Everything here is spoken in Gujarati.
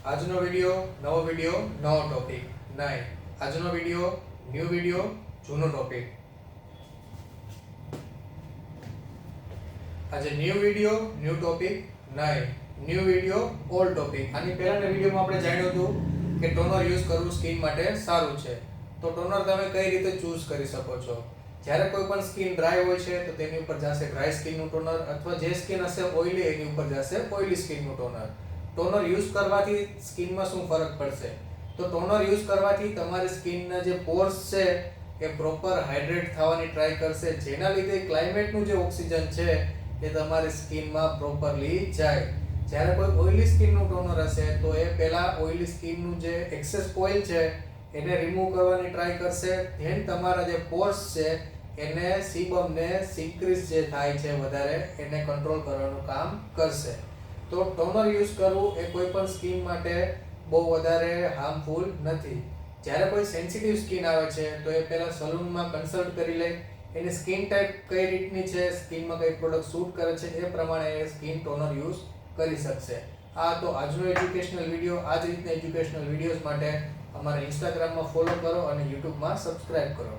આજનો વિડિયો નવો ટોપિક નહીં. આજનો વિડિયો ન્યૂ વિડિયો જૂનો ટોપિક. આજે ન્યૂ વિડિયો ન્યૂ ટોપિક નહીં. New video old topic. આની પહેલાના વિડિયોમાં આપણે જાણ્યું હતું કે ટોનર યુઝ કરવું સ્કિન માટે સારું છે. તો ટોનર તમે કઈ રીતે ચૂઝ કરી શકો છો. જ્યારે કોઈ પણ સ્કિન ડ્રાય હોય છે તો તેની ઉપર જશે ડ્રાય સ્કિનનું ટોનર, અથવા જે સ્કિન હશે ઓઇલી એની ઉપર જશે ઓઇલી સ્કિનનું ટોનર. ટોનર યુઝ કરવાથી સ્કિનમાં શું ફરક પડશે? તો ટોનર યુઝ કરવાથી તમારી સ્કિનના જે પોર્સ છે એ પ્રોપર હાઇડ્રેટ થવાની ટ્રાય કરશે, જેના લીધે ક્લાઇમેટનું જે ઓક્સિજન છે એ તમારી સ્કિનમાં પ્રોપરલી જાય. જ્યારે કોઈ ઓઇલી સ્કિનનું ટોનર હશે તો એ પહેલા ઓઇલી સ્કિનનું જે એક્સેસ ઓઇલ છે એને રિમૂવ કરવાની ટ્રાય કરશે, ધેન તમારા જે પોર્સ છે એને સીબમને સિક્રીઝ જે થાય છે વધારે એને કંટ્રોલ કરવાનું કામ કરશે. તો ટોનર યુઝ કરવું એ કોઈ પણ સ્કિન માટે બહુ વધારે હાર્મફુલ નથી. જ્યારે કોઈ સેન્સિટિવ સ્કિન આવે છે તો એ પહેલા સલૂનમાં કન્સલ્ટ કરી લે, એની સ્કિન ટાઈપ કઈ રીતની છે, સ્કિનમાં કઈ પ્રોડક્ટ સૂટ કરે છે એ પ્રમાણે એ સ્કિન ટોનર યુઝ કરી શકશે. આ તો આજનો એજ્યુકેશનલ વિડિયો. આ જ રીતના એજ્યુકેશનલ વિડિયોઝ માટે અમારા ઇન્સ્ટાગ્રામમાં ફોલો કરો અને યુટ્યુબમાં સબસ્ક્રાઇબ કરો.